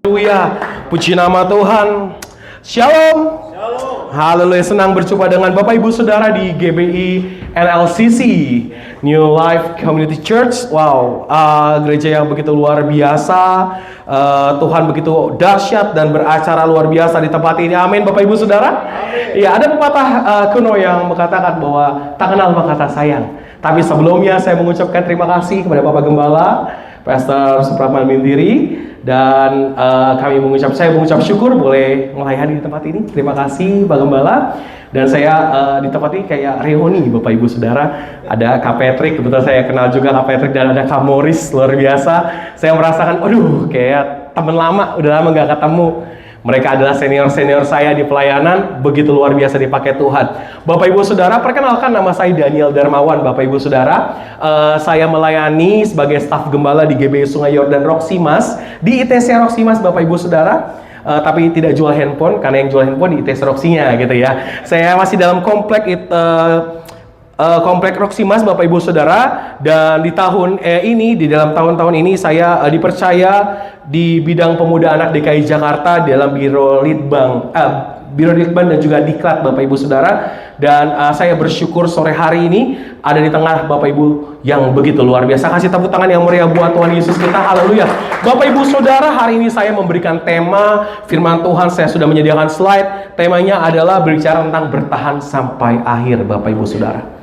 Haleluya, puji nama Tuhan. Shalom. Haleluya, senang berjumpa dengan Bapak Ibu Saudara di GBI NLCC, New Life Community Church. Wow, gereja yang begitu luar biasa. Tuhan begitu dahsyat dan beracara luar biasa di tempat ini. Amin, Bapak Ibu Saudara. Ya, ada pepatah kuno yang mengatakan bahwa tak kenal maka tak sayang. Tapi sebelumnya saya mengucapkan terima kasih kepada Bapak Gembala, Pastor Supratman Mindiri, dan saya mengucap syukur boleh melayani di tempat ini. Terima kasih Pak Gembala. Dan saya di tempat ini kayak reuni Bapak Ibu Saudara. Ada Kak Patrick, kebetulan saya kenal juga Kak Patrick, dan ada Kak Morris, luar biasa. Saya merasakan, aduh, kayak teman lama, udah lama gak ketemu. Mereka adalah senior-senior saya di pelayanan, begitu luar biasa dipakai Tuhan. Bapak Ibu Saudara, perkenalkan nama saya Daniel Darmawan. Bapak Ibu Saudara, saya melayani sebagai staf gembala di GBI Sungai Yordan Roksimas, di ITC Roksimas Bapak Ibu Saudara. Tapi tidak jual handphone, karena yang jual handphone di ITC Roksinya gitu ya. Saya masih dalam komplek Komplek Roksimas Bapak Ibu Saudara, dan di tahun ini, di dalam tahun-tahun ini saya dipercaya di bidang pemuda anak DKI Jakarta dalam Biro Litbang dan juga Diklat Bapak Ibu Saudara. Dan saya bersyukur sore hari ini ada di tengah Bapak Ibu yang begitu luar biasa. Kasih tepuk tangan yang meriah buat Tuhan Yesus kita. Haleluya. Bapak Ibu Saudara, hari ini saya memberikan tema firman Tuhan. Saya sudah menyediakan slide. Temanya adalah berbicara tentang bertahan sampai akhir Bapak Ibu Saudara.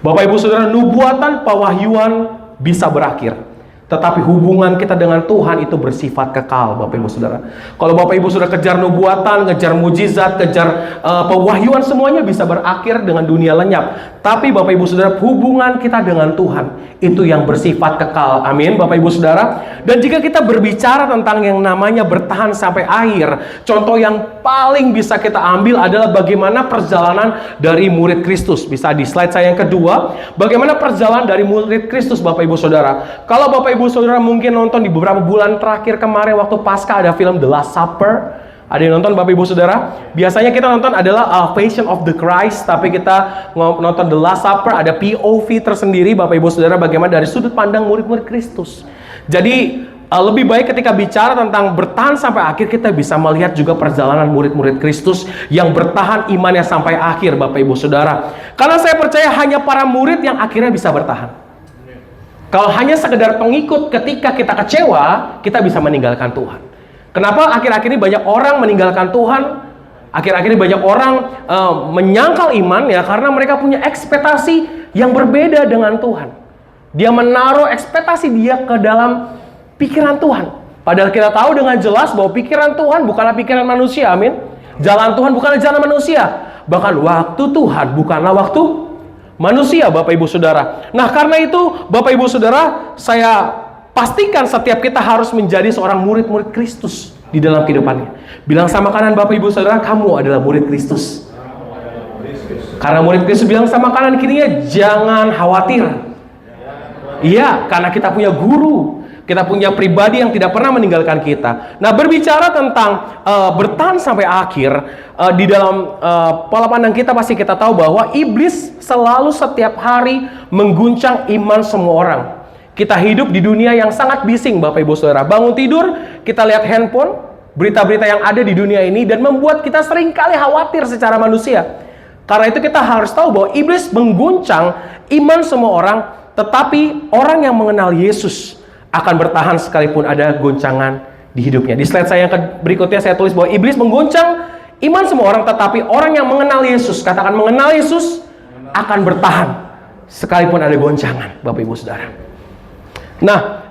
Bapak Ibu Saudara, nubuatan pewahyuan bisa berakhir, tetapi hubungan kita dengan Tuhan itu bersifat kekal Bapak Ibu Saudara. Kalau Bapak Ibu Saudara kejar nubuatan, kejar mujizat, kejar pewahyuan, semuanya bisa berakhir dengan dunia lenyap. Tapi Bapak Ibu Saudara, hubungan kita dengan Tuhan itu yang bersifat kekal. Amin Bapak Ibu Saudara. Dan jika kita berbicara tentang yang namanya bertahan sampai akhir, contoh yang paling bisa kita ambil adalah bagaimana perjalanan dari murid Kristus. Bisa di slide saya yang kedua, bagaimana perjalanan dari murid Kristus Bapak Ibu Saudara. Kalau Bapak Ibu Saudara mungkin nonton di beberapa bulan terakhir kemarin waktu Paskah ada film The Last Supper. Ada yang nonton Bapak Ibu Saudara? Biasanya kita nonton adalah Passion of the Christ, tapi kita nonton The Last Supper, ada POV tersendiri Bapak Ibu Saudara, bagaimana dari sudut pandang murid-murid Kristus. Jadi lebih baik ketika bicara tentang bertahan sampai akhir, kita bisa melihat juga perjalanan murid-murid Kristus yang bertahan imannya sampai akhir Bapak Ibu Saudara. Karena saya percaya hanya para murid yang akhirnya bisa bertahan. Kalau hanya sekedar pengikut, ketika kita kecewa, kita bisa meninggalkan Tuhan. Kenapa akhir-akhir ini banyak orang meninggalkan Tuhan? Akhir-akhir ini banyak orang menyangkal iman ya, karena mereka punya ekspektasi yang berbeda dengan Tuhan. Dia menaruh ekspektasi dia ke dalam pikiran Tuhan. Padahal kita tahu dengan jelas bahwa pikiran Tuhan bukanlah pikiran manusia, amin. Jalan Tuhan bukanlah jalan manusia. Bahkan waktu Tuhan bukanlah waktu manusia, Bapak Ibu Saudara. Nah, karena itu Bapak Ibu Saudara, saya pastikan setiap kita harus menjadi seorang murid-murid Kristus di dalam kehidupannya. Bilang sama kanan Bapak Ibu Saudara, kamu adalah murid Kristus. Karena murid Kristus, bilang sama kanan kirinya, jangan khawatir. Iya, karena kita punya guru, kita punya pribadi yang tidak pernah meninggalkan kita. Nah, berbicara tentang bertahan sampai akhir, di dalam pola pandang kita pasti kita tahu bahwa iblis selalu setiap hari mengguncang iman semua orang. Kita hidup di dunia yang sangat bising Bapak Ibu Saudara. Bangun tidur, kita lihat handphone, berita-berita yang ada di dunia ini, dan membuat kita seringkali khawatir secara manusia. Karena itu kita harus tahu bahwa iblis mengguncang iman semua orang, tetapi orang yang mengenal Yesus akan bertahan sekalipun ada goncangan di hidupnya. Di slide saya yang berikutnya saya tulis bahwa iblis mengguncang iman semua orang, tetapi orang yang mengenal Yesus, katakan mengenal Yesus, akan bertahan sekalipun ada goncangan Bapak Ibu Saudara. Nah,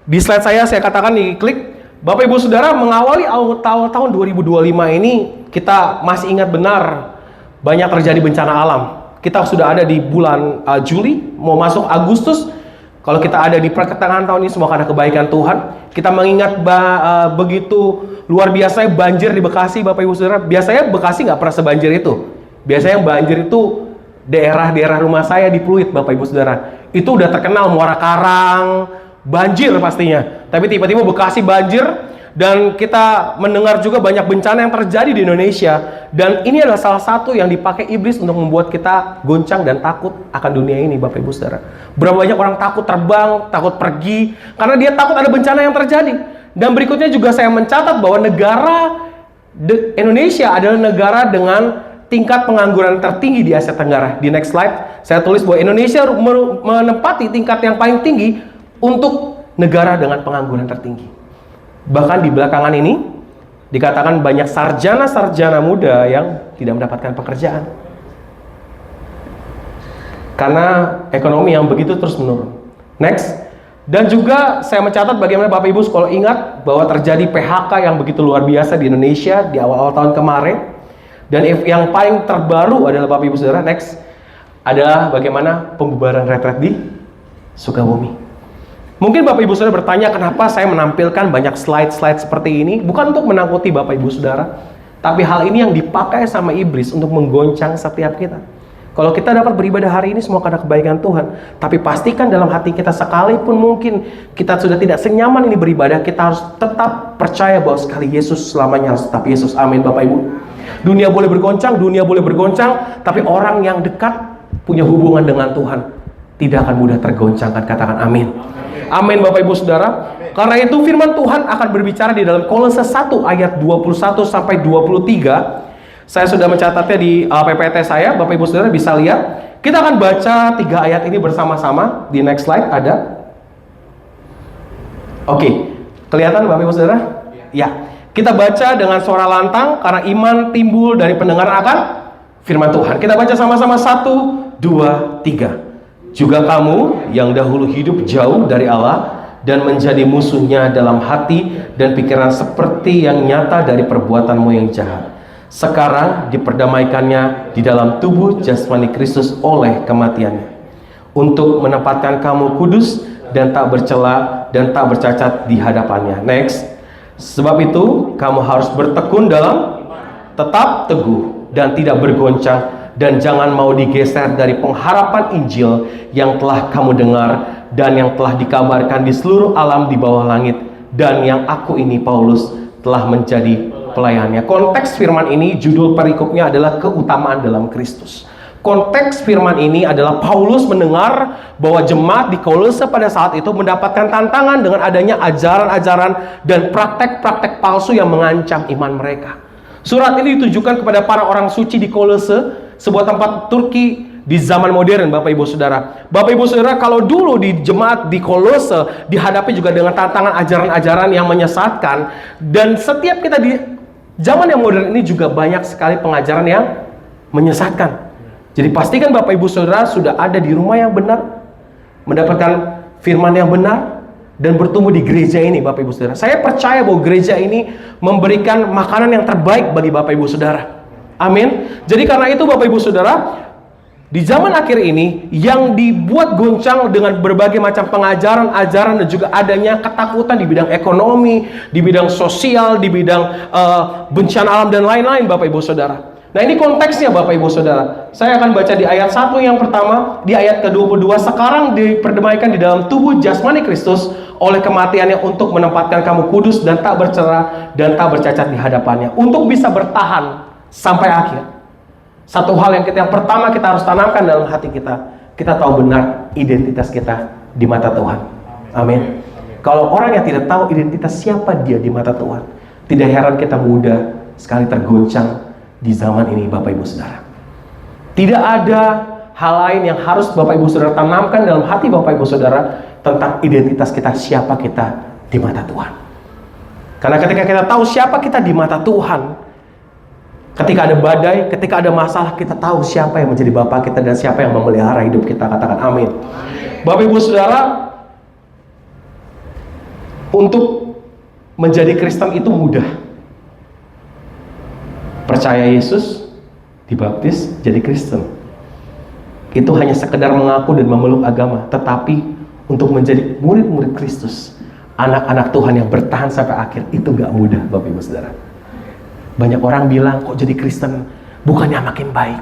di slide saya katakan di klik, Bapak Ibu Saudara, mengawali tahun 2025 ini, kita masih ingat benar banyak terjadi bencana alam. Kita sudah ada di bulan Juli, mau masuk Agustus. Kalau kita ada di pertengahan tahun ini, semua karena kebaikan Tuhan. Kita mengingat begitu luar biasa banjir di Bekasi Bapak Ibu Saudara. Biasanya Bekasi nggak pernah sebanjir itu. Biasanya banjir itu daerah-daerah rumah saya di Pluit Bapak Ibu Saudara. Itu udah terkenal Muara Karang, banjir pastinya. Tapi tiba-tiba Bekasi banjir, dan kita mendengar juga banyak bencana yang terjadi di Indonesia. Dan ini adalah salah satu yang dipakai iblis untuk membuat kita goncang dan takut akan dunia ini Bapak Ibu Saudara. Berapa banyak orang takut terbang, takut pergi, karena dia takut ada bencana yang terjadi. Dan berikutnya juga saya mencatat bahwa Indonesia adalah negara dengan tingkat pengangguran tertinggi di Asia Tenggara. Di next slide, saya tulis bahwa Indonesia menempati tingkat yang paling tinggi untuk negara dengan pengangguran tertinggi. Bahkan di belakangan ini, dikatakan banyak sarjana-sarjana muda yang tidak mendapatkan pekerjaan. Karena ekonomi yang begitu terus menurun. Next. Dan juga saya mencatat bagaimana Bapak Ibu kalau ingat bahwa terjadi PHK yang begitu luar biasa di Indonesia di awal-awal tahun kemarin. Dan yang paling terbaru adalah Bapak Ibu Saudara, next, adalah bagaimana pembubaran retret di Sukabumi. Mungkin Bapak Ibu Saudara bertanya kenapa saya menampilkan banyak slide-slide seperti ini. Bukan untuk menangkuti Bapak Ibu Saudara, tapi hal ini yang dipakai sama iblis untuk menggoncang setiap kita. Kalau kita dapat beribadah hari ini semua karena kebaikan Tuhan, tapi pastikan dalam hati kita sekalipun mungkin kita sudah tidak senyaman ini beribadah, kita harus tetap percaya bahwa sekali Yesus selamanya harus tetap Yesus. Amin Bapak Ibu. Dunia boleh bergoncang, tapi orang yang dekat punya hubungan dengan Tuhan tidak akan mudah tergoncangkan. Katakan amin. Amin Bapak Ibu Saudara. Karena itu firman Tuhan akan berbicara di dalam Kolose 1 ayat 21 sampai 23. Saya sudah mencatatnya di PPT saya, Bapak Ibu Saudara bisa lihat. Kita akan baca 3 ayat ini bersama-sama. Di next slide ada. Oke, kelihatan Bapak Ibu Saudara? Ya. Kita baca dengan suara lantang karena iman timbul dari pendengaran akan firman Tuhan. Kita baca sama-sama 1, 2, 3. Juga kamu yang dahulu hidup jauh dari Allah dan menjadi musuhnya dalam hati dan pikiran seperti yang nyata dari perbuatanmu yang jahat. Sekarang diperdamaikannya di dalam tubuh jasmani Kristus oleh kematiannya, untuk menempatkan kamu kudus dan tak bercela dan tak bercacat di hadapannya. Next. Sebab itu kamu harus bertekun dalam tetap teguh dan tidak bergoncang, dan jangan mau digeser dari pengharapan Injil yang telah kamu dengar dan yang telah dikabarkan di seluruh alam di bawah langit, dan yang aku ini Paulus telah menjadi pelayannya. Konteks firman ini, judul perikopnya adalah keutamaan dalam Kristus. Konteks firman ini adalah Paulus mendengar bahwa jemaat di Kolose pada saat itu mendapatkan tantangan dengan adanya ajaran-ajaran dan praktek-praktek palsu yang mengancam iman mereka. Surat ini ditujukan kepada para orang suci di Kolose, sebuah tempat Turki di zaman modern, Bapak Ibu Saudara. Bapak Ibu Saudara, kalau dulu di jemaat di Kolose dihadapi juga dengan tantangan ajaran-ajaran yang menyesatkan, dan setiap kita di zaman yang modern ini juga banyak sekali pengajaran yang menyesatkan. Jadi pastikan Bapak Ibu Saudara sudah ada di rumah yang benar, mendapatkan firman yang benar, dan bertumbuh di gereja ini Bapak Ibu Saudara. Saya percaya bahwa gereja ini memberikan makanan yang terbaik bagi Bapak Ibu Saudara. Amin. Jadi karena itu Bapak Ibu Saudara, di zaman akhir ini yang dibuat goncang dengan berbagai macam pengajaran, ajaran, dan juga adanya ketakutan di bidang ekonomi, di bidang sosial, di bidang bencana alam dan lain-lain Bapak Ibu Saudara. Nah ini konteksnya Bapak Ibu Saudara. Saya akan baca di ayat 1 yang pertama, di ayat ke-22, sekarang diperdamaikan di dalam tubuh jasmani Kristus oleh kematiannya untuk menempatkan kamu kudus dan tak bercela dan tak bercacat di hadapannya, untuk bisa bertahan sampai akhir. Satu hal yang pertama kita harus tanamkan dalam hati kita, kita tahu benar identitas kita di mata Tuhan. Amin. Kalau orang yang tidak tahu identitas siapa dia di mata Tuhan, tidak heran kita mudah sekali tergoncang di zaman ini Bapak Ibu Saudara. Tidak ada hal lain yang harus Bapak Ibu Saudara tanamkan dalam hati Bapak Ibu Saudara tentang identitas kita, siapa kita di mata Tuhan. Karena ketika kita tahu siapa kita di mata Tuhan, ketika ada badai, ketika ada masalah, kita tahu siapa yang menjadi Bapa kita dan siapa yang memelihara hidup kita. Katakan amin. Bapak Ibu Saudara, untuk menjadi Kristen itu mudah. Percaya Yesus, dibaptis, jadi Kristen. Itu hanya sekedar mengaku dan memeluk agama. Tetapi untuk menjadi murid-murid Kristus, anak-anak Tuhan yang bertahan sampai akhir, itu gak mudah Bapak Ibu Saudara. Banyak orang bilang, kok jadi Kristen bukannya makin baik?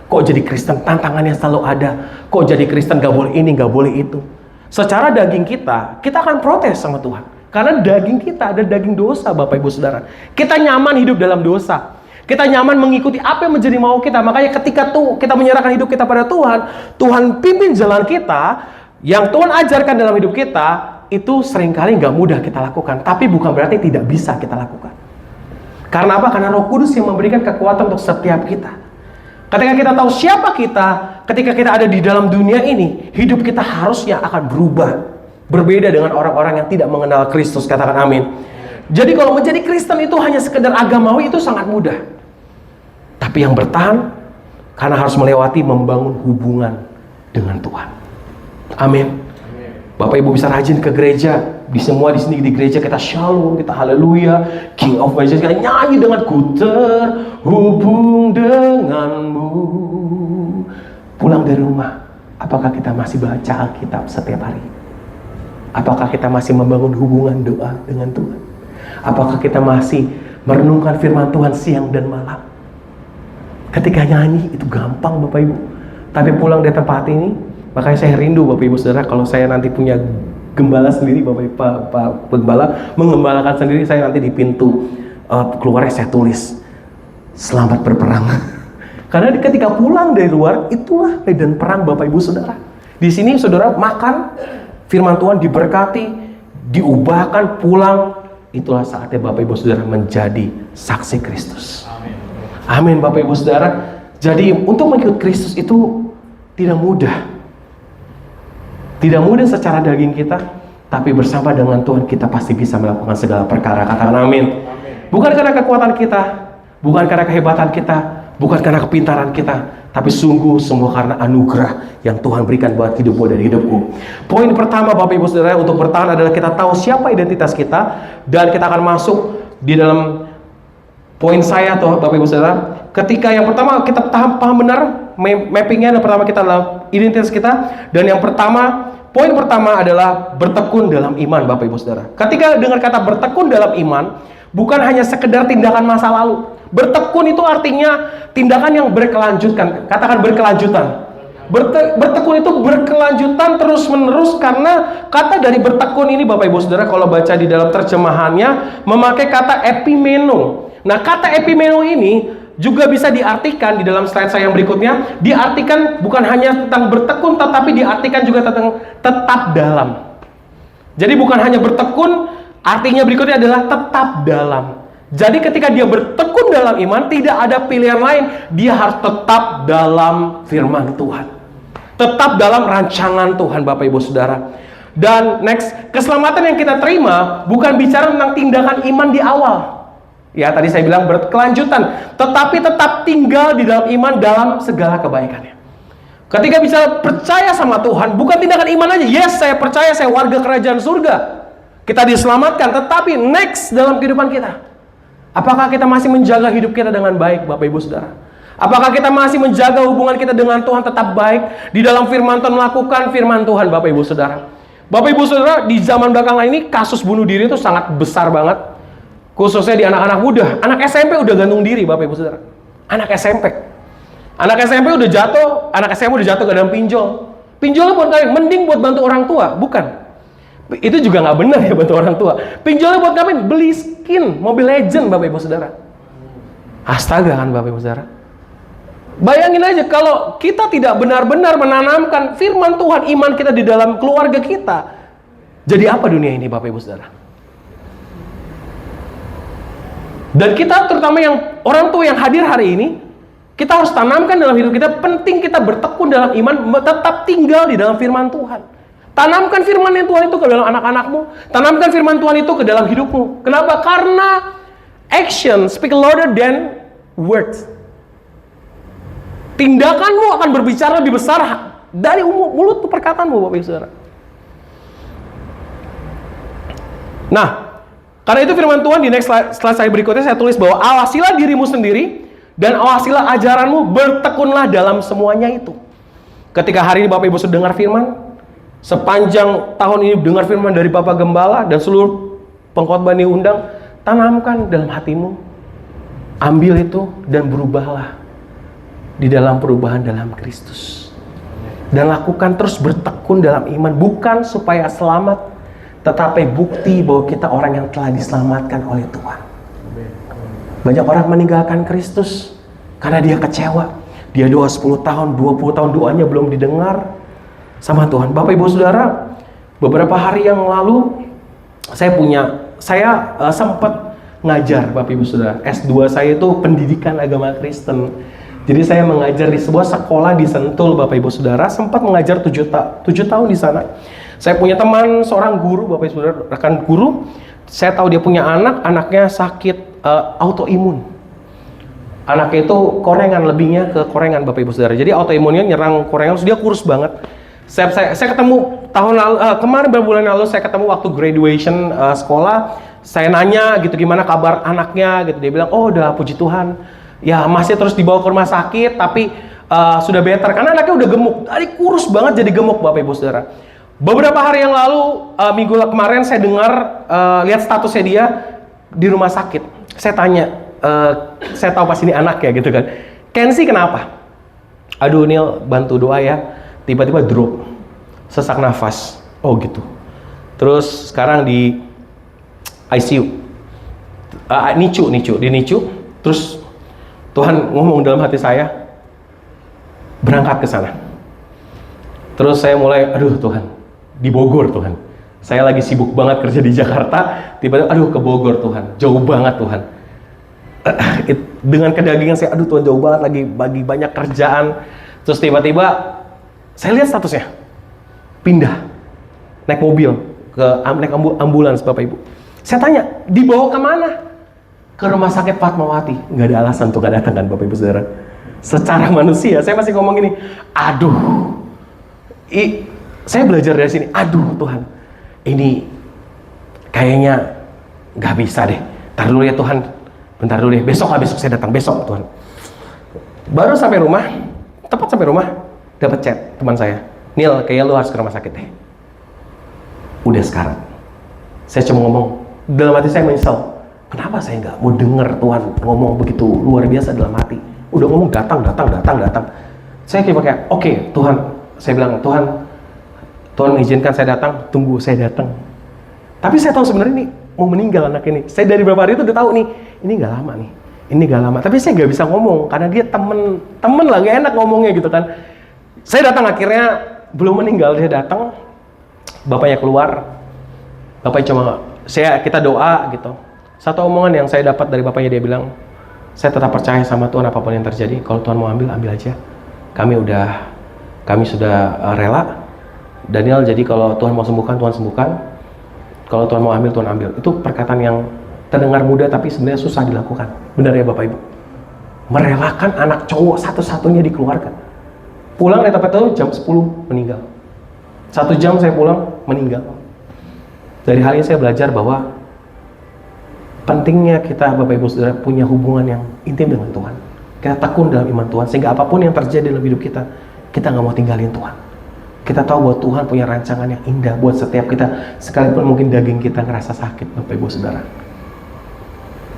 Kok jadi Kristen tantangannya selalu ada? Kok jadi Kristen gak boleh ini, gak boleh itu? Secara daging kita akan protes sama Tuhan. Karena daging kita ada daging dosa Bapak Ibu Saudara. Kita nyaman hidup dalam dosa. Kita nyaman mengikuti apa yang menjadi mau kita. Makanya ketika kita menyerahkan hidup kita pada Tuhan, Tuhan pimpin jalan kita, yang Tuhan ajarkan dalam hidup kita, itu seringkali nggak mudah kita lakukan, tapi bukan berarti tidak bisa kita lakukan. Karena apa? Karena Roh Kudus yang memberikan kekuatan untuk setiap kita. Ketika kita tahu siapa kita, ketika kita ada di dalam dunia ini, hidup kita harusnya akan berubah. Berbeda dengan orang-orang yang tidak mengenal Kristus, katakan amin. Jadi kalau menjadi Kristen itu hanya sekedar agamawi, itu sangat mudah. Tapi yang bertahan, karena harus melewati membangun hubungan dengan Tuhan. Amin. Bapak Ibu bisa rajin ke gereja. Di semua di sini di gereja kita shalom, kita haleluya, King of Majesty, kita nyanyi dengan ku terhubung denganmu. Pulang dari rumah, apakah kita masih baca Alkitab setiap hari? Apakah kita masih membangun hubungan doa dengan Tuhan? Apakah kita masih merenungkan firman Tuhan siang dan malam? Ketika nyanyi itu gampang Bapak Ibu, tapi pulang dari tempat ini, makanya saya rindu Bapak Ibu Saudara, kalau saya nanti punya gembala sendiri, Pak Gembala mengembalakan sendiri, saya nanti di pintu keluarnya saya tulis selamat berperang. Karena ketika pulang dari luar, itulah medan perang Bapak Ibu Saudara. Di sini Saudara makan firman Tuhan, diberkati, diubahkan, pulang, itulah saatnya Bapak Ibu Saudara menjadi saksi Kristus. Amin. Amin Bapak Ibu Saudara. Jadi untuk mengikut Kristus itu tidak mudah. Tidak mudah secara daging kita, tapi bersama dengan Tuhan kita pasti bisa melakukan segala perkara. Katakan amin. Bukan karena kekuatan kita, bukan karena kehebatan kita, bukan karena kepintaran kita, tapi sungguh semua karena anugerah yang Tuhan berikan buat hidupmu dan hidupku. Poin pertama Bapak Ibu Saudara untuk bertahan adalah kita tahu siapa identitas kita, dan kita akan masuk di dalam poin saya tuh Bapak Ibu Saudara. Ketika yang pertama kita paham benar mappingnya, yang pertama kita adalah identitas kita, dan yang pertama, poin pertama adalah bertekun dalam iman Bapak Ibu Saudara. Ketika dengar kata bertekun dalam iman, bukan hanya sekedar tindakan masa lalu. Bertekun itu artinya tindakan yang berkelanjutan. Katakan berkelanjutan. Bertekun itu berkelanjutan terus menerus, karena kata dari bertekun ini Bapak Ibu Saudara kalau baca di dalam terjemahannya memakai kata epimeno. Nah, kata epimeno ini juga bisa diartikan di dalam slide saya yang berikutnya, diartikan bukan hanya tentang bertekun, tetapi diartikan juga tentang tetap dalam. Jadi bukan hanya bertekun, artinya berikutnya adalah tetap dalam. Jadi ketika dia bertekun dalam iman, tidak ada pilihan lain, dia harus tetap dalam firman Tuhan, tetap dalam rancangan Tuhan Bapak Ibu Saudara. Dan next, keselamatan yang kita terima bukan bicara tentang tindakan iman di awal. Ya, tadi saya bilang berkelanjutan, tetapi tetap tinggal di dalam iman dalam segala kebaikannya. Ketika bisa percaya sama Tuhan, bukan tindakan iman aja. Yes, saya percaya saya warga kerajaan surga, kita diselamatkan, tetapi next dalam kehidupan kita, apakah kita masih menjaga hidup kita dengan baik Bapak Ibu Saudara? Apakah kita masih menjaga hubungan kita dengan Tuhan tetap baik? Di dalam firman Tuhan, melakukan firman Tuhan Bapak Ibu Saudara. Bapak Ibu Saudara, di zaman belakangan ini kasus bunuh diri itu sangat besar banget. Khususnya di anak-anak muda. Anak SMP udah gantung diri Bapak Ibu Saudara. Anak SMP. Anak SMP udah jatuh, anak SMP udah jatuh ke dalam pinjol. Pinjolnya buat kalian, mending buat bantu orang tua, bukan. Itu juga nggak benar ya bantu orang tua. Pinjolnya buat ngapain? Beli skin Mobile Legend Bapak Ibu Saudara. Astaga kan Bapak Ibu Saudara. Bayangin aja kalau kita tidak benar-benar menanamkan firman Tuhan, iman kita di dalam keluarga kita. Jadi apa dunia ini Bapak Ibu Saudara? Dan kita terutama yang orang tua yang hadir hari ini, kita harus tanamkan dalam hidup kita, penting kita bertekun dalam iman, tetap tinggal di dalam firman Tuhan. Tanamkan firman Tuhan itu ke dalam anak-anakmu, tanamkan firman Tuhan itu ke dalam hidupmu. Kenapa? Karena action speak louder than words. Tindakanmu akan berbicara lebih besar dari mulut perkataanmu Bapak Ibu Saudara. Nah, karena itu firman Tuhan di next slide saya berikutnya saya tulis bahwa awasilah dirimu sendiri dan awasilah ajaranmu, bertekunlah dalam semuanya itu. Ketika hari ini Bapak Ibu sudah dengar firman, sepanjang tahun ini dengar firman dari Bapak Gembala dan seluruh pengkhotbah diundang, tanamkan dalam hatimu, ambil itu dan berubahlah di dalam perubahan dalam Kristus. Dan lakukan terus bertekun dalam iman, bukan supaya selamat, tetapi bukti bahwa kita orang yang telah diselamatkan oleh Tuhan. Banyak orang meninggalkan Kristus karena dia kecewa. Dia doa 10 tahun, 20 tahun doanya belum didengar sama Tuhan. Bapak Ibu Saudara, Beberapa hari yang lalu saya sempat ngajar Bapak Ibu Saudara. S2 saya itu pendidikan agama Kristen. Jadi saya mengajar di sebuah sekolah di Sentul Bapak Ibu Saudara, sempat mengajar 7 tahun di sana. Saya punya teman seorang guru Bapak Ibu Saudara, rekan guru. Saya tahu dia punya anaknya sakit autoimun. Anaknya itu korengan, lebihnya ke korengan Bapak Ibu Saudara. Jadi autoimunnya nyerang korengan, terus dia kurus banget. Saya ketemu tahun lalu, kemarin bulan lalu saya ketemu waktu graduation sekolah. Saya nanya gitu gimana kabar anaknya gitu, dia bilang oh udah puji Tuhan ya, masih terus dibawa ke rumah sakit tapi sudah better karena anaknya udah gemuk, dari kurus banget jadi gemuk Bapak Ibu Saudara. Beberapa hari yang lalu minggu kemarin saya dengar lihat statusnya dia di rumah sakit. Saya tanya, saya tahu pas ini anaknya gitu kan, Kenzi kenapa? Aduh Nil bantu doa ya, tiba-tiba drop, sesak nafas, oh gitu. Terus sekarang di ICU, di NICU, terus Tuhan ngomong dalam hati saya, berangkat ke sana. Terus saya mulai, aduh Tuhan, di Bogor Tuhan. Saya lagi sibuk banget kerja di Jakarta, tiba-tiba aduh ke Bogor Tuhan, jauh banget Tuhan. Dengan kedagingan saya, aduh Tuhan jauh banget, lagi bagi banyak kerjaan. Terus tiba-tiba saya lihat statusnya, pindah, naik mobil, naik ambulans Bapak Ibu. Saya tanya, dibawa kemana? Ke rumah sakit Fatmawati. Nggak ada alasan untuk nggak datang kan Bapak Ibu Saudara. Secara manusia, saya masih ngomong gini, aduh, saya belajar dari sini, aduh Tuhan, ini kayaknya nggak bisa deh. Ntar dulu ya Tuhan, bentar dulu deh, besok saya datang, besok Tuhan. Baru sampai rumah, tepat sampai rumah, dapat chat teman saya, Nil, kayaknya lu harus ke rumah sakit deh. Udah sekarang. Saya cuma ngomong, dalam hati saya menyesal, kenapa saya nggak mau denger Tuhan ngomong begitu luar biasa dalam hati. Udah ngomong datang. Saya kayak oke, Tuhan. Saya bilang, Tuhan mengizinkan saya datang, tunggu saya datang. Tapi saya tahu sebenarnya ini mau meninggal anak ini. Saya dari beberapa hari itu udah tahu nih, ini nggak lama. Tapi saya nggak bisa ngomong karena dia temen lah, nggak enak ngomongnya gitu kan. Saya datang, akhirnya belum meninggal, dia datang, bapaknya keluar. Bapaknya kita doa gitu. Satu omongan yang saya dapat dari bapaknya, dia bilang, saya tetap percaya sama Tuhan apapun yang terjadi. Kalau Tuhan mau ambil aja. Kami sudah rela. Daniel, jadi kalau Tuhan mau sembuhkan, Tuhan sembuhkan. Kalau Tuhan mau ambil, Tuhan ambil. Itu perkataan yang terdengar mudah tapi sebenarnya susah dilakukan. Benar ya Bapak Ibu? Merelakan anak cowok satu-satunya dikeluarkan. Pulang dari tempat itu jam 10 meninggal. 1 jam saya pulang, meninggal. Dari hal ini saya belajar bahwa pentingnya kita Bapak Ibu Saudara punya hubungan yang intim dengan Tuhan. Kita tekun dalam iman Tuhan, sehingga apapun yang terjadi dalam hidup kita nggak mau tinggalin Tuhan. Kita tahu bahwa Tuhan punya rancangan yang indah buat setiap kita, sekalipun mungkin daging kita ngerasa sakit Bapak Ibu Saudara.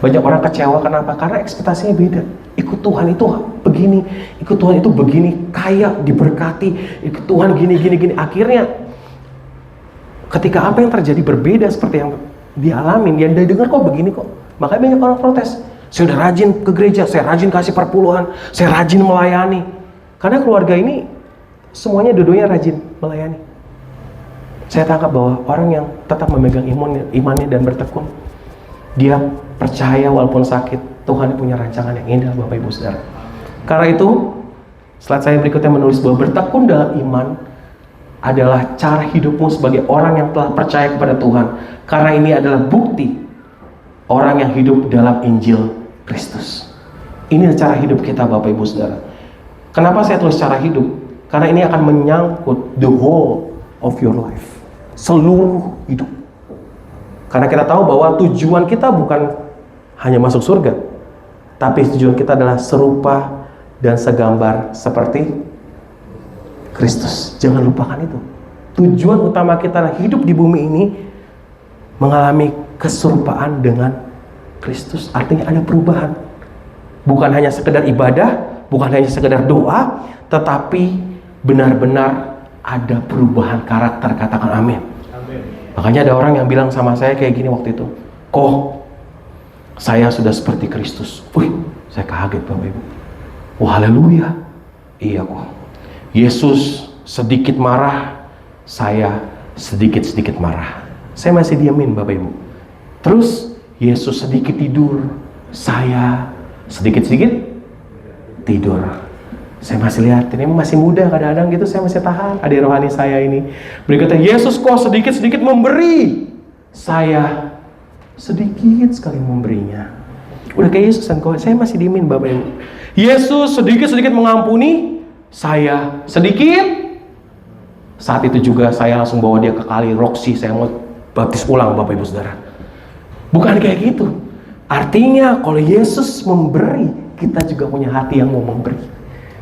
Banyak orang kecewa, kenapa? Karena ekspektasinya beda. Ikut Tuhan itu begini, ikut Tuhan itu begini, kaya, diberkati, ikut Tuhan gini. Akhirnya ketika apa yang terjadi berbeda seperti yang dialamin, yang dia dengar kok begini kok. Makanya banyak orang protes. Saya udah rajin ke gereja, saya rajin kasih perpuluhan, saya rajin melayani. Karena keluarga ini semuanya dua-duanya rajin melayani. Saya tangkap bahwa orang yang tetap memegang imannya dan bertekun, dia percaya walaupun sakit, Tuhan punya rancangan yang indah Bapak Ibu Saudara. Karena itu, slide saya berikutnya menulis bahwa bertekun dalam iman adalah cara hidupmu sebagai orang yang telah percaya kepada Tuhan. Karena ini adalah bukti orang yang hidup dalam Injil Kristus. Ini cara hidup kita Bapak Ibu Saudara. Kenapa saya tulis cara hidup? Karena ini akan menyangkut the whole of your life. Seluruh hidup. Karena kita tahu bahwa tujuan kita bukan hanya masuk surga, tapi tujuan kita adalah serupa dan segambar seperti Kristus. Jangan lupakan itu. Tujuan utama kita adalah hidup di bumi ini mengalami keserupaan dengan Kristus. Artinya ada perubahan. Bukan hanya sekedar ibadah, bukan hanya sekedar doa, tetapi benar-benar ada perubahan karakter. Katakan amin. Makanya ada orang yang bilang sama saya kayak gini waktu itu, kok saya sudah seperti Kristus. Wih, saya kaget Bapak Ibu. Wah, haleluya. Iya kok. Yesus sedikit marah, saya sedikit-sedikit marah. Saya masih diamin Bapak Ibu. Terus Yesus sedikit tidur, saya sedikit-sedikit tidur. Saya masih lihat, ini masih muda kadang-kadang gitu, saya masih tahan adik rohani saya ini. Berikutnya, Yesus kok sedikit-sedikit memberi, saya sedikit sekali memberinya. Udah kayak Yesus kan, kok saya masih diamin Bapak Ibu. Yesus sedikit-sedikit mengampuni, saya sedikit. Saat itu juga saya langsung bawa dia ke kali Roxy, saya mau baptis ulang Bapak Ibu Saudara. Bukan kayak gitu. Artinya kalau Yesus memberi, kita juga punya hati yang mau memberi.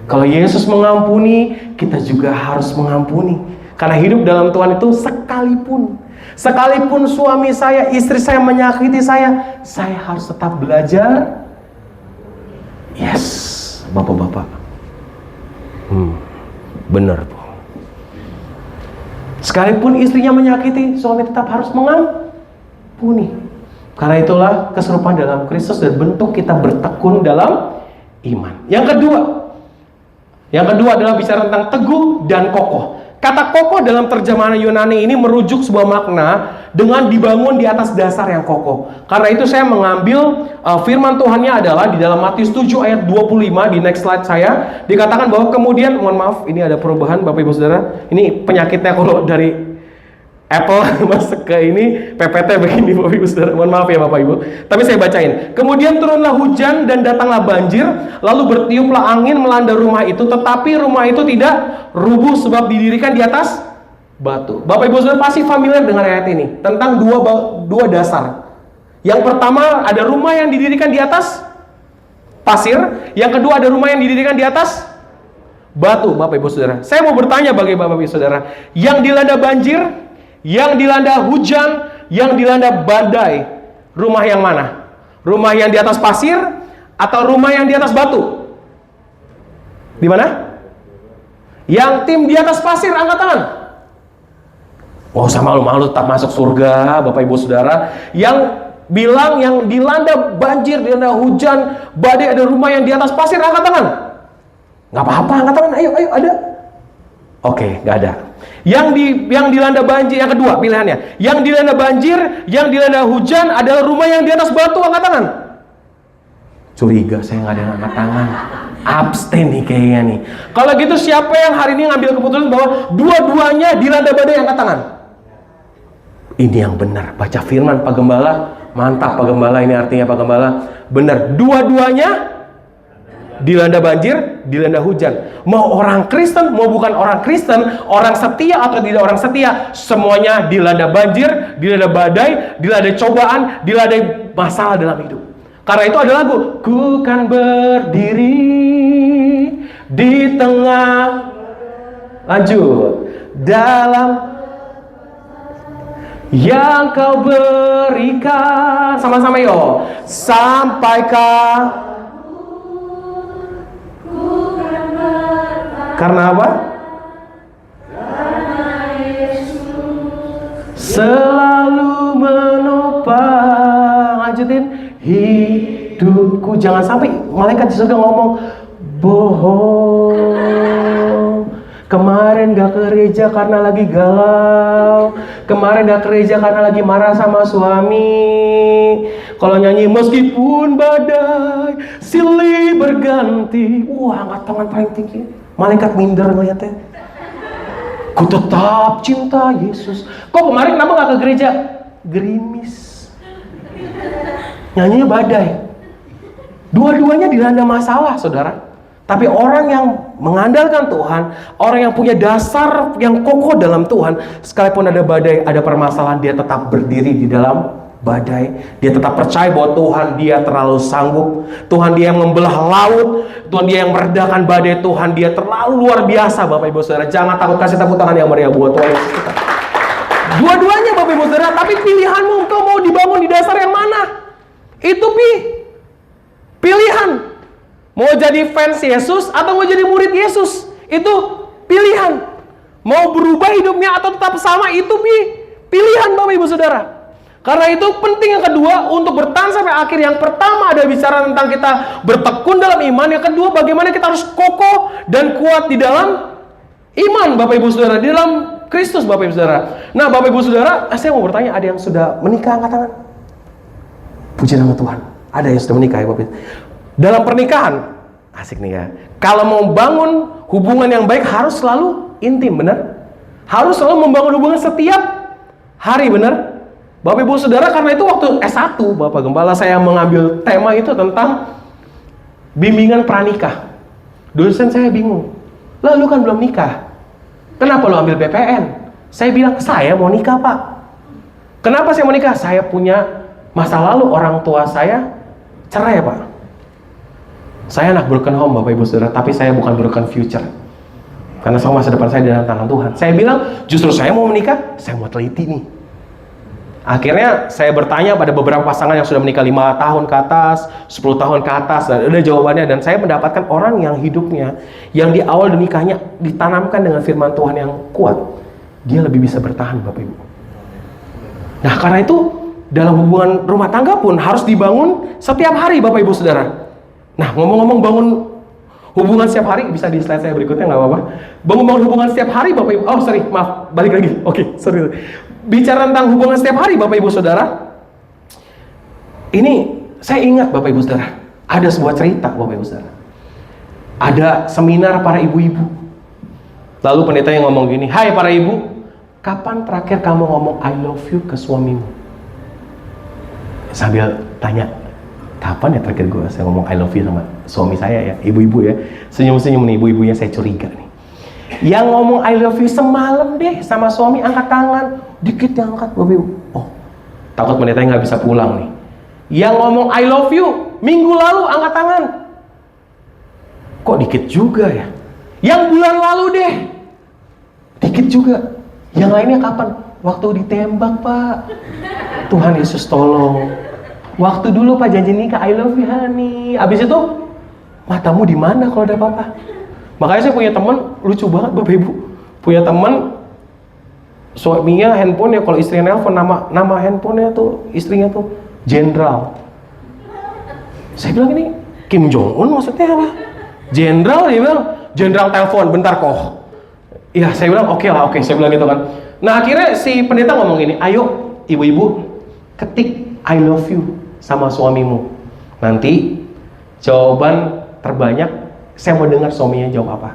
Kalau Yesus mengampuni, kita juga harus mengampuni. Karena hidup dalam Tuhan itu sekalipun suami saya, istri saya menyakiti saya harus tetap belajar. Yes, Bapak-bapak. Benar, Bu. Sekalipun istrinya menyakiti, suami tetap harus mengampuni. Karena itulah keserupan dalam Kristus dan bentuk kita bertekun dalam iman. Yang kedua adalah bicara tentang teguh dan kokoh. Kata kokoh dalam terjemahan Yunani ini merujuk sebuah makna dengan dibangun di atas dasar yang kokoh. Karena itu saya mengambil firman Tuhannya adalah di dalam Matius 7 ayat 25, di next slide saya, dikatakan bahwa kemudian, mohon maaf, ini ada perubahan Bapak Ibu Saudara. Ini penyakitnya kalau dari Apple masuk ke ini PPT begini Bapak Ibu Saudara. Mohon maaf ya Bapak Ibu. Tapi saya bacain. Kemudian turunlah hujan dan datanglah banjir, lalu bertiuplah angin melanda rumah itu, tetapi rumah itu tidak rubuh sebab didirikan di atas batu. Bapak Ibu Saudara pasti familiar dengan ayat ini tentang dua dasar. Yang pertama ada rumah yang didirikan di atas pasir, yang kedua ada rumah yang didirikan di atas batu. Bapak Ibu Saudara, saya mau bertanya bagi Bapak Ibu Saudara, yang dilanda banjir, yang dilanda hujan, yang dilanda badai, rumah yang mana? Rumah yang di atas pasir atau rumah yang di atas batu? Di mana? Yang tim di atas pasir, angkat tangan. Oh, sama malu-malu tetap masuk surga, Bapak Ibu Saudara. Yang bilang yang dilanda banjir, dilanda hujan, badai, ada rumah yang di atas pasir, angkat tangan. Nggak apa-apa, angkat tangan. Ayo, ada. Oke, nggak ada. Yang dilanda banjir, yang kedua pilihannya, yang dilanda banjir, yang dilanda hujan adalah rumah yang di atas batu, angkat tangan. Curiga saya nggak ada yang angkat tangan. Abstain nih kayaknya nih. Kalau gitu siapa yang hari ini ngambil keputusan bahwa dua-duanya dilanda badai, angkat tangan. Ini yang benar, baca firman Pak Gembala. Mantap Pak Gembala, ini artinya Pak Gembala. Benar, dua-duanya dilanda banjir, dilanda hujan. Mau orang Kristen, mau bukan orang Kristen, orang setia atau tidak orang setia, semuanya dilanda banjir, dilanda badai, dilanda cobaan, dilanda masalah dalam hidup. Karena itu ada lagu, ku kan berdiri di tengah, lanjut, dalam yang kau berikan, sama-sama yo, sampaikah. Karena apa? Karena Yesus selalu menopang, lanjutin, hidupku. Jangan sampai malaikat di surga ngomong bohong. Kemarin gak ke gereja karena lagi galau. Kemarin gak ke gereja karena lagi marah sama suami. Kalau nyanyi meskipun badai silih berganti, wah angkat tangan paling tinggi. Malaikat minder ngeliatnya. Ku tetap cinta Yesus. Kok kemarin kenapa gak ke gereja? Gerimis. Nyanyinya badai. Dua-duanya dilanda masalah, saudara. Tapi orang yang mengandalkan Tuhan, orang yang punya dasar yang kokoh dalam Tuhan, sekalipun ada badai, ada permasalahan, dia tetap berdiri di dalam badai. Dia tetap percaya bahwa Tuhan dia terlalu sanggup. Tuhan dia yang membelah laut. Tuhan dia yang meredakan badai. Tuhan dia terlalu luar biasa, Bapak Ibu Saudara. Jangan takut, kasih tepuk tangan yang meriah buat Tuhan Yesus kita. Dua-duanya Bapak Ibu Saudara, tapi pilihanmu, engkau mau dibangun di dasar yang mana? Itu pilihan. Mau jadi fans Yesus atau mau jadi murid Yesus, itu pilihan. Mau berubah hidupnya atau tetap sama, itu pilihan Bapak Ibu Saudara. Karena itu penting yang kedua untuk bertahan sampai akhir. Yang pertama ada bicara tentang kita bertekun dalam iman. Yang kedua bagaimana kita harus kokoh dan kuat di dalam iman Bapak Ibu Saudara. Di dalam Kristus, Bapak Ibu Saudara. Nah, Bapak Ibu Saudara, saya mau bertanya, ada yang sudah menikah angkat tangan? Puji nama Tuhan. Ada yang sudah menikah ya, Bapak Ibu. Dalam pernikahan, asik nih ya. Kalau mau bangun hubungan yang baik harus selalu intim, benar? Harus selalu membangun hubungan setiap hari, benar? Bapak Ibu Saudara, karena itu waktu S1, Bapak Gembala, saya mengambil tema itu tentang bimbingan pranikah. Dosen saya bingung. Lah, lu kan belum nikah. Kenapa lu ambil BPN? Saya bilang, saya mau nikah, Pak. Kenapa saya mau nikah? Saya punya masa lalu, orang tua saya cerai, Pak. Saya anak broken home, Bapak Ibu Saudara, tapi saya bukan broken future. Karena sama masa depan saya di dalam tangan Tuhan. Saya bilang, justru saya mau menikah, saya mau teliti nih. Akhirnya saya bertanya pada beberapa pasangan yang sudah menikah 5 tahun ke atas, 10 tahun ke atas, dan ada jawabannya. Dan saya mendapatkan orang yang hidupnya, yang di awal nikahnya ditanamkan dengan firman Tuhan yang kuat, dia lebih bisa bertahan, Bapak Ibu. Nah, karena itu dalam hubungan rumah tangga pun harus dibangun setiap hari, Bapak Ibu Saudara. Nah, ngomong-ngomong bangun hubungan setiap hari, bisa di slide saya berikutnya, nggak apa-apa. Bangun hubungan setiap hari, Bapak Ibu. Oh, sorry, maaf, balik lagi. Oke, sorry. Bicara tentang hubungan setiap hari, Bapak Ibu Saudara. Ini saya ingat, Bapak Ibu Saudara, ada sebuah cerita, Bapak Ibu Saudara. Ada seminar para ibu-ibu. Lalu pendeta yang ngomong gini, "Hai para ibu, kapan terakhir kamu ngomong I love you ke suamimu?" Sambil tanya, kapan ya terakhir saya ngomong I love you sama suami saya ya, ibu-ibu ya. Senyum-senyum nih, ibu-ibunya saya curiga nih. Yang ngomong I love you semalam deh sama suami, angkat tangan. Dikit yang angkat, Bapak Ibu. Oh, takut pendeta nggak bisa pulang nih. Yang ngomong I love you minggu lalu, angkat tangan. Kok dikit juga ya? Yang bulan lalu deh, dikit juga. Yang lainnya kapan? Waktu ditembak, Pak. Tuhan Yesus tolong. Waktu dulu Pak janji nikah, I love you honey. Abis itu, matamu di mana kalau ada apa-apa? Makanya saya punya teman, lucu banget Bapak Ibu. Punya teman, suaminya handphonenya, kalau istrinya nelfon, nama handphonenya tuh, istrinya tuh Jenderal. Saya bilang, ini Kim Jong Un maksudnya apa? Jenderal, dia bilang, Jenderal telepon, bentar kok. Ya, saya bilang, oke lah, oke. Saya bilang gitu kan. Nah, akhirnya si pendeta ngomong gini, ayo ibu-ibu, ketik I love you sama suamimu. Nanti jawaban terbanyak, saya mau dengar suaminya jawab apa.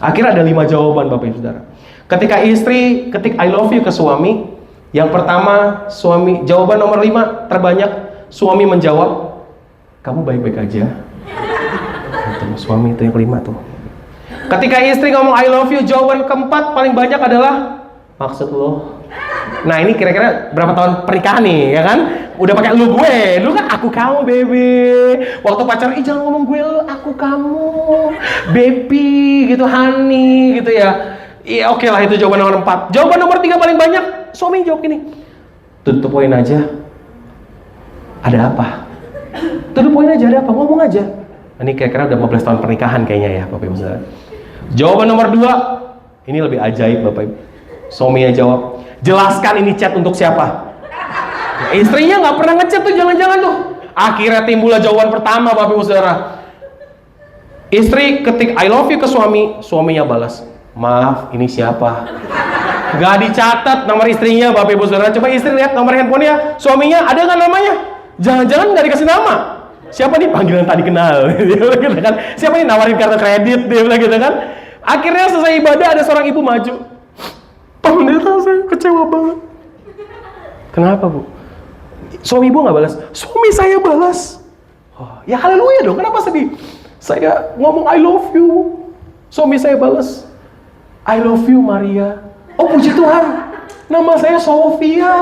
Akhirnya ada 5 jawaban, Bapak Ibu Saudara. Ketika istri ketik I love you ke suami, yang pertama suami, jawaban nomor 5 terbanyak, suami menjawab, kamu baik-baik aja. Nah, suami itu yang kelima tuh. Ketika istri ngomong I love you, jawaban keempat paling banyak adalah, maksud lo. Nah, ini kira-kira berapa tahun pernikahan nih, ya kan? Udah pakai lu gue, lu kan aku kamu baby. Waktu pacaran, jangan ngomong gue lu, aku kamu baby gitu, honey gitu ya. Iya, oke lah, itu jawaban nomor 4. Jawaban nomor 3 paling banyak, suami jawab gini, tutup poin aja. Ada apa? Tutup poin aja, ada apa? Ngomong aja. Ini kira-kira udah 15 tahun pernikahan kayaknya ya, Bapak Ibu Saudara. Jawaban nomor 2, ini lebih ajaib, Bapak Ibu. Suaminya jawab, jelaskan ini chat untuk siapa? Istrinya nggak pernah ngechat tuh, jangan-jangan tuh. Akhirnya timbullah jawaban pertama, Bapak Ibu Saudara. Istri ketik I love you ke suami, suaminya balas, maaf, ini siapa? Gak dicatat nomor istrinya, Bapak Ibu Saudara. Coba istri lihat nomor handphonenya, suaminya ada nggak namanya? Jangan-jangan nggak dikasih nama. Siapa nih, panggilan tadi kenal? Dia bilang gitu kan. Siapa nih nawarin kartu kredit? Dia bilang gitu kan. Akhirnya selesai ibadah, ada seorang ibu maju. Pak pendeta, saya kecewa banget. Kenapa, Bu? Suami ibu nggak balas, suami saya balas. Oh, ya haleluya dong, kenapa sedih? Saya ngomong I love you, suami saya balas I love you Maria. Oh puji Tuhan, nama saya Sofia.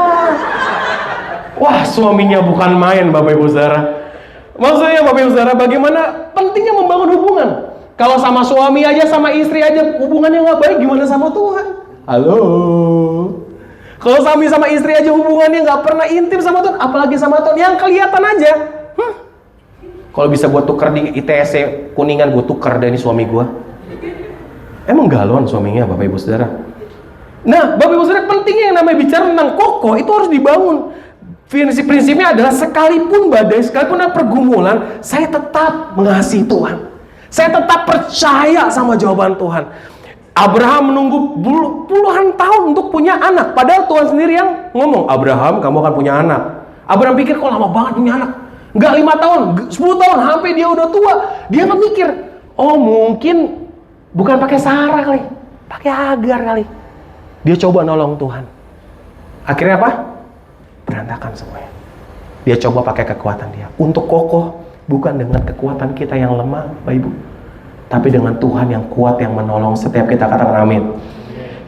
Wah, suaminya bukan main, Bapak Ibu Saudara. Maksudnya Bapak Ibu Saudara, bagaimana pentingnya membangun hubungan. Kalau sama suami aja, sama istri aja hubungannya nggak baik, gimana sama Tuhan? Halo. Kalau suami sama istri aja hubungannya nggak pernah intim sama Tuhan, apalagi sama Tuhan yang kelihatan aja. Kalau bisa gue tuker di ITS Kuningan, gue tuker dari suami gue. Emang galon suaminya, Bapak Ibu Saudara. Nah, Bapak Ibu Saudara, pentingnya yang namanya bicara tentang kokoh itu harus dibangun. Prinsipnya adalah sekalipun badai, sekalipun ada pergumulan, saya tetap mengasihi Tuhan. Saya tetap percaya sama jawaban Tuhan. Abraham menunggu puluhan tahun untuk punya anak. Padahal Tuhan sendiri yang ngomong, Abraham, kamu akan punya anak. Abraham pikir, kok lama banget punya anak. Enggak 5 tahun, 10 tahun, sampai dia udah tua. Dia kan mikir, oh mungkin bukan pakai Sarah kali, pakai Hagar kali. Dia coba nolong Tuhan. Akhirnya apa? Berantakan semuanya. Dia coba pakai kekuatan dia. Untuk kokoh, bukan dengan kekuatan kita yang lemah, Bapak Ibu. Tapi dengan Tuhan yang kuat yang menolong setiap kita, katakan amin.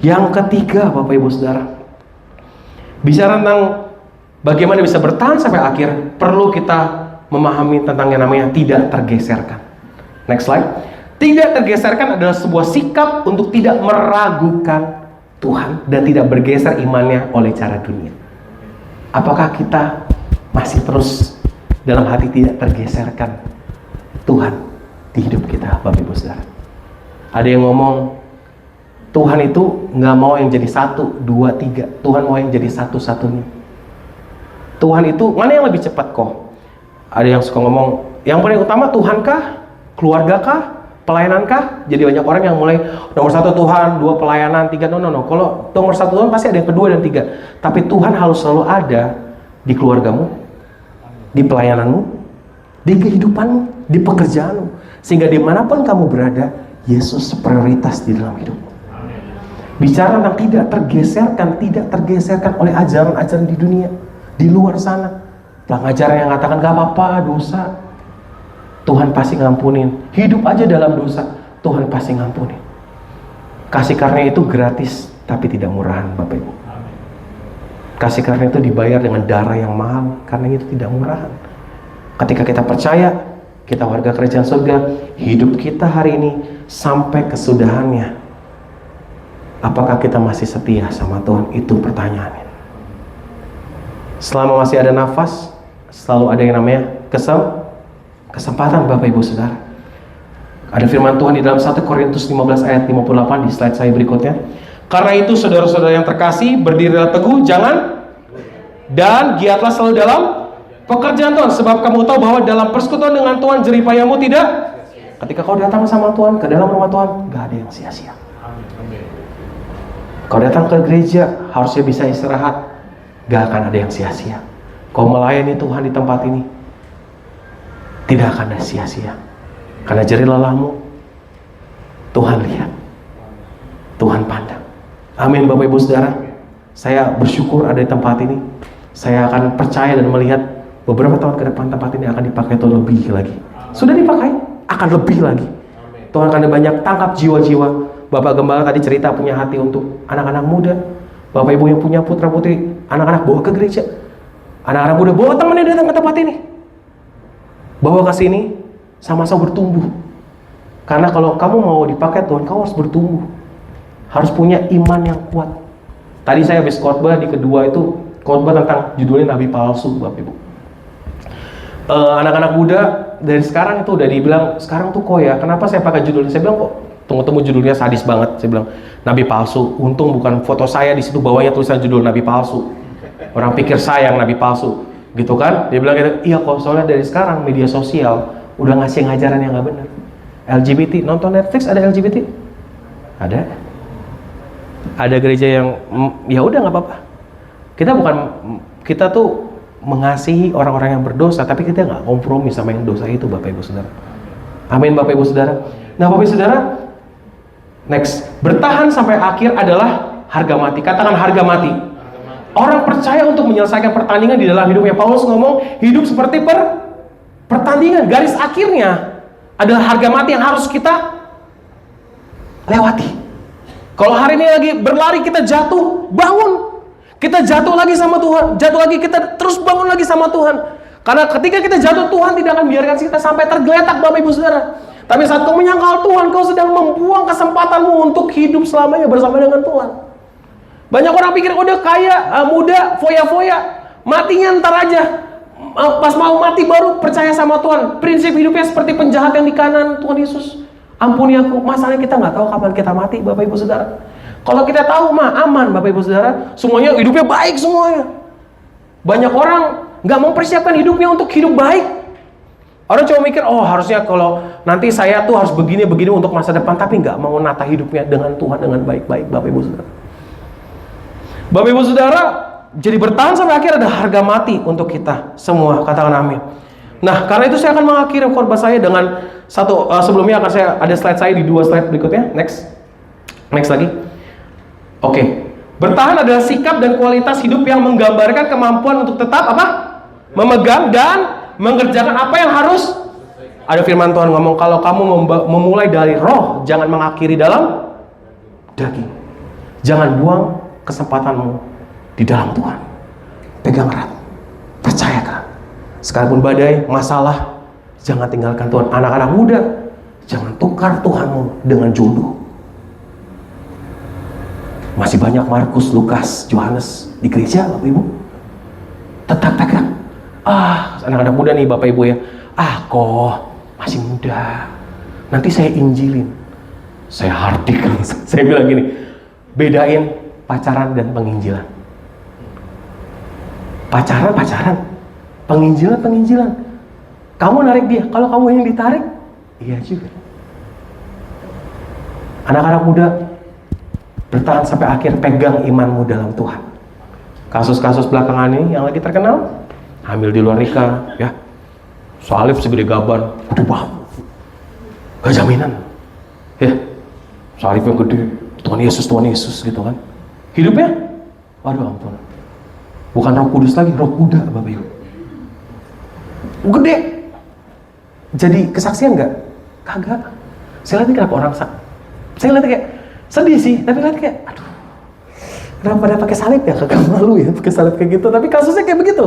Yang ketiga, Bapak Ibu Saudara, bicara tentang bagaimana bisa bertahan sampai akhir, perlu kita memahami tentang yang namanya tidak tergeserkan. Next slide. Tidak tergeserkan adalah sebuah sikap untuk tidak meragukan Tuhan dan tidak bergeser imannya oleh cara dunia. Apakah kita masih terus dalam hati tidak tergeserkan Tuhan di hidup kita, Bapak Ibu Saudara? Ada yang ngomong, Tuhan itu nggak mau yang jadi 1, 2, 3. Tuhan mau yang jadi satu-satunya. Tuhan itu mana yang lebih cepat kok? Ada yang suka ngomong, yang paling utama Tuhankah? Keluargakah? Pelayanan-kah? Jadi banyak orang yang mulai nomor 1 Tuhan, 2 pelayanan, 3 no. Kalau nomor 1 Tuhan pasti ada yang kedua dan 3. Tapi Tuhan harus selalu ada di keluargamu, di pelayananmu, di kehidupanmu, di pekerjaanmu. Sehingga dimanapun kamu berada, Yesus prioritas di dalam hidupmu. Bicara tentang tidak tergeserkan oleh ajaran-ajaran di dunia, di luar sana. Pengajaran yang katakan gak apa-apa, dosa, Tuhan pasti ngampunin. Hidup aja dalam dosa, Tuhan pasti ngampunin. Kasih karunia itu gratis, tapi tidak murahan, Bapak Ibu. Kasih karunia itu dibayar dengan darah yang mahal, karena itu tidak murahan. Ketika kita percaya, kita warga kerajaan surga, hidup kita hari ini sampai kesudahannya, apakah kita masih setia sama Tuhan? Itu pertanyaannya. Selama masih ada nafas, selalu ada yang namanya kesempatan, Bapak Ibu Saudara. Ada firman Tuhan di dalam 1 Korintus 15 ayat 58 di slide saya berikutnya. Karena itu saudara-saudara yang terkasih, berdirilah teguh, jangan dan giatlah selalu dalam pekerjaan Tuhan, sebab kamu tahu bahwa dalam persekutuan dengan Tuhan jeripayamu tidak. Ketika kau datang sama Tuhan, ke dalam rumah Tuhan, gak ada yang sia-sia. Kau datang ke gereja, harusnya bisa istirahat, gak akan ada yang sia-sia. Kau melayani Tuhan di tempat ini, tidak akan ada sia-sia. Karena jerih lelahmu Tuhan lihat, Tuhan pandang. Amin, Bapak Ibu Saudara. Saya bersyukur ada di tempat ini. Saya akan percaya dan melihat beberapa tahun ke depan tempat ini akan dipakai Tuhan lebih lagi. Sudah dipakai, akan lebih lagi. Tuhan akan banyak tangkap jiwa-jiwa. Bapak Gembala tadi cerita punya hati untuk anak-anak muda. Bapak Ibu yang punya putra-putri, anak-anak bawa ke gereja. Anak-anak muda bawa temannya datang ke tempat ini. Bawa ke sini, sama-sama bertumbuh. Karena kalau kamu mau dipakai Tuhan, kamu harus bertumbuh. Harus punya iman yang kuat. Tadi saya habis khotbah di kedua itu, khotbah tentang judulnya Nabi Palsu, Bapak Ibu. Anak-anak muda dari sekarang itu udah dibilang, sekarang tuh kok ya, kenapa saya pakai judulnya? Saya bilang kok, tunggu judulnya sadis banget. Saya bilang, Nabi Palsu. Untung bukan foto saya di situ bawahnya tulisan judul Nabi Palsu. Orang pikir saya yang Nabi palsu, gitu kan? Dia bilang gitu, iya kok, soalnya dari sekarang media sosial udah ngasih ngajaran yang nggak benar. LGBT, nonton Netflix ada LGBT? Ada. Ada gereja yang ya udah nggak apa-apa. Kita tuh mengasihi orang-orang yang berdosa, tapi kita nggak kompromi sama yang dosa itu, Bapak Ibu Saudara. Amin, Bapak Ibu Saudara. Nah, Bapak Ibu Saudara, next, bertahan sampai akhir adalah harga mati. Katakan harga mati. Orang percaya untuk menyelesaikan pertandingan di dalam hidupnya. Paulus ngomong hidup seperti pertandingan. Garis akhirnya adalah harga mati yang harus kita lewati. Kalau hari ini lagi berlari kita jatuh, bangun. Kita jatuh lagi sama Tuhan. Jatuh lagi, kita terus bangun lagi sama Tuhan. Karena ketika kita jatuh, Tuhan tidak akan biarkan kita sampai tergeletak, Bapak Ibu Saudara. Tapi saat kau menyangkal Tuhan, kau sedang membuang kesempatanmu untuk hidup selamanya bersama dengan Tuhan. Banyak orang pikir udah kaya, muda, foya-foya, matinya ntar aja. Pas mau mati baru percaya sama Tuhan. Prinsip hidupnya seperti penjahat yang di kanan Tuhan Yesus. Ampuni aku. Masalahnya kita nggak tahu kapan kita mati, Bapak Ibu Saudara. Kalau kita tahu mah aman, Bapak Ibu Saudara. Semuanya hidupnya baik semuanya. Banyak orang nggak mempersiapkan hidupnya untuk hidup baik. Orang cuma mikir, oh harusnya kalau nanti saya tuh harus begini-begini untuk masa depan, tapi nggak mau nata hidupnya dengan Tuhan dengan baik-baik, Bapak Ibu Saudara. Bapak Ibu Saudara, jadi bertahan sampai akhir ada harga mati untuk kita semua, katakan amin. Nah, karena itu saya akan mengakhiri khotbah saya dengan satu, sebelumnya akan saya ada slide saya di 2 slide berikutnya, next lagi. Oke. Bertahan adalah sikap dan kualitas hidup yang menggambarkan kemampuan untuk tetap apa? Memegang dan mengerjakan apa yang harus. Ada firman Tuhan ngomong, kalau kamu memulai dari roh, jangan mengakhiri dalam daging. Jangan buang kesempatanmu di dalam Tuhan. Pegang erat, percayakan. Sekalipun badai, masalah, jangan tinggalkan Tuhan. Anak-anak muda, jangan tukar Tuhanmu dengan jodoh. Masih banyak Markus, Lukas, Yohanes di gereja, Bapak Ibu. Tetap pegang. Anak-anak muda nih Bapak Ibu ya. Kok masih muda. Nanti saya injilin. Saya hardik. Saya bilang gini, bedain pacaran dan penginjilan. Pacaran. Penginjilan. Kamu narik dia, kalau kamu yang ditarik, iya juga. Anak-anak muda, bertahan sampai akhir, pegang imanmu dalam Tuhan. Kasus-kasus belakangan ini yang lagi terkenal, hamil di luar nikah, ya, salib segede gaban, udah banget, gak jaminan, ya, salib yang gede, Tuhan Yesus gitu kan, hidupnya, waduh ampun, bukan Roh Kudus lagi, Roh kuda, Bapak Ibu, gede, jadi kesaksian nggak? Kagak. Saya lihat kenapa orang saya lihat kayak sedih sih, tapi lihat kayak, aduh, kenapa pada pakai salib ya? Kagak malu ya pakai salib kayak gitu. Tapi kasusnya kayak begitu.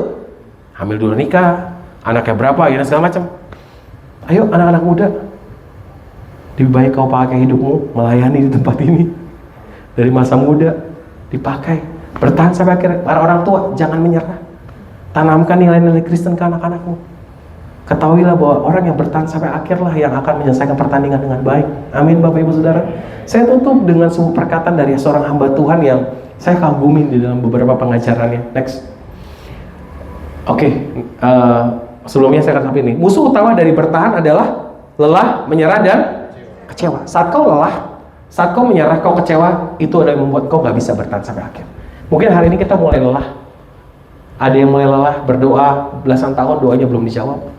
Hamil dulu nikah, anaknya berapa, ya segala macam. Ayo anak-anak muda, lebih baik kau pakai hidupmu melayani di tempat ini. Dari masa muda dipakai, bertahan sampai akhir. Para orang tua jangan menyerah. Tanamkan nilai-nilai Kristen ke anak-anakmu. Ketahuilah bahwa orang yang bertahan sampai akhir lah yang akan menyelesaikan pertandingan dengan baik. Amin Bapak Ibu Saudara. Saya tutup dengan sebuah perkataan dari seorang hamba Tuhan yang saya kagumin di dalam beberapa pengajarannya. Next. Oke, sebelumnya saya akan sampai ini. Musuh utama dari bertahan adalah lelah, menyerah, dan kecewa. Saat kau lelah, saat kau menyerah, kau kecewa, itu adalah yang membuat kau gak bisa bertahan sampai akhir. Mungkin hari ini kita mulai lelah. Ada yang mulai lelah, berdoa belasan tahun, doanya belum dijawab.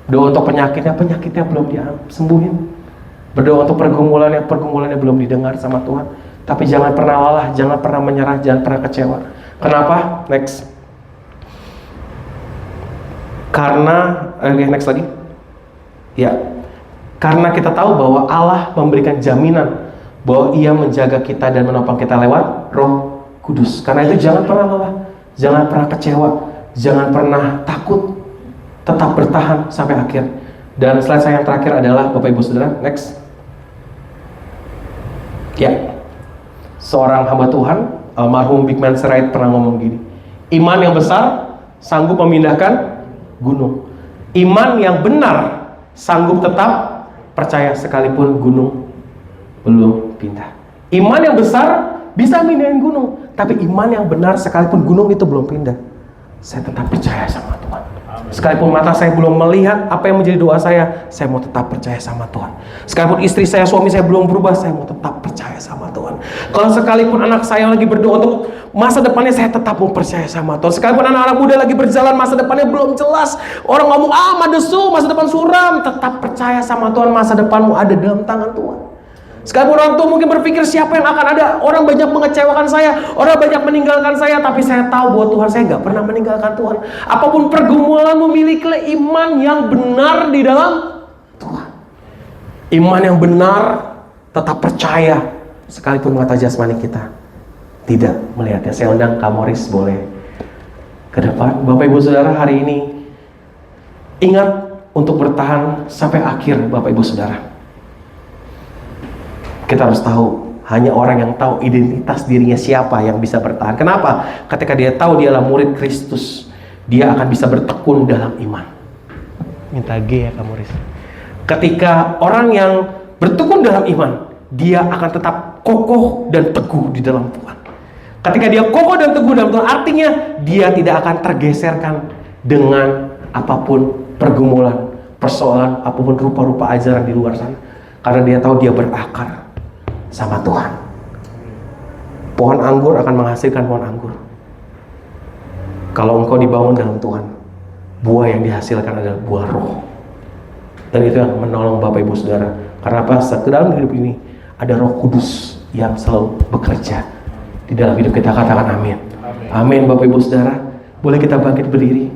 Doa untuk penyakitnya belum disembuhin. Berdoa untuk pergumulannya belum didengar sama Tuhan. Tapi jangan pernah lelah, jangan pernah menyerah, jangan pernah kecewa. Kenapa? Next. Karena, next lagi. Ya, karena kita tahu bahwa Allah memberikan jaminan bahwa Ia menjaga kita dan menopang kita lewat Roh Kudus. Karena itu jangan pernah lelah, jangan pernah kecewa, jangan pernah takut. Tetap bertahan sampai akhir. Dan slide saya yang terakhir adalah Bapak Ibu Saudara, next. Ya, seorang hamba Tuhan, almarhum Bigman Sirait pernah ngomong gini, iman yang besar sanggup memindahkan gunung. Iman yang benar sanggup tetap percaya sekalipun gunung belum pindah. Iman yang besar bisa mindahin gunung, tapi iman yang benar sekalipun gunung itu belum pindah, saya tetap percaya sama Tuhan. Sekalipun mata saya belum melihat apa yang menjadi doa saya mau tetap percaya sama Tuhan. Sekalipun istri saya, suami saya belum berubah, saya mau tetap percaya sama Tuhan. Kalau sekalipun anak saya lagi berdoa untuk masa depannya, saya tetap mau percaya sama Tuhan. Sekalipun anak-anak muda lagi berjalan, masa depannya belum jelas, orang ngomong, madesu, masa depan suram, tetap percaya sama Tuhan, masa depanmu ada dalam tangan Tuhan. Sekalipun orang tua mungkin berpikir siapa yang akan ada, orang banyak mengecewakan saya, orang banyak meninggalkan saya, tapi saya tahu bahwa Tuhan, saya gak pernah meninggalkan Tuhan. Apapun pergumulan, memilikilah iman yang benar di dalam Tuhan. Iman yang benar, tetap percaya sekalipun mata jasmani kita tidak melihatnya. Saya undang Kak Morris boleh ke depan. Bapak Ibu Saudara, hari ini ingat untuk bertahan sampai akhir. Bapak Ibu Saudara, kita harus tahu, hanya orang yang tahu identitas dirinya siapa yang bisa bertahan. Kenapa? Ketika dia tahu dia adalah murid Kristus, dia akan bisa bertekun dalam iman. Minta G ya Kak Morris. Ketika orang yang bertekun dalam iman, dia akan tetap kokoh dan teguh di dalam Tuhan. Ketika dia kokoh dan teguh dalam Tuhan, artinya dia tidak akan tergeserkan dengan apapun pergumulan, persoalan, apapun rupa-rupa ajaran di luar sana. Karena dia tahu dia berakar sama Tuhan. Pohon anggur akan menghasilkan pohon anggur kalau engkau dibangun dalam Tuhan. Buah yang dihasilkan adalah buah roh. Dan itu yang menolong Bapak Ibu Saudara. Karena apa? Dalam hidup ini ada Roh Kudus yang selalu bekerja di dalam hidup kita. Katakan amin. Amin Bapak Ibu Saudara. Boleh kita bangkit berdiri.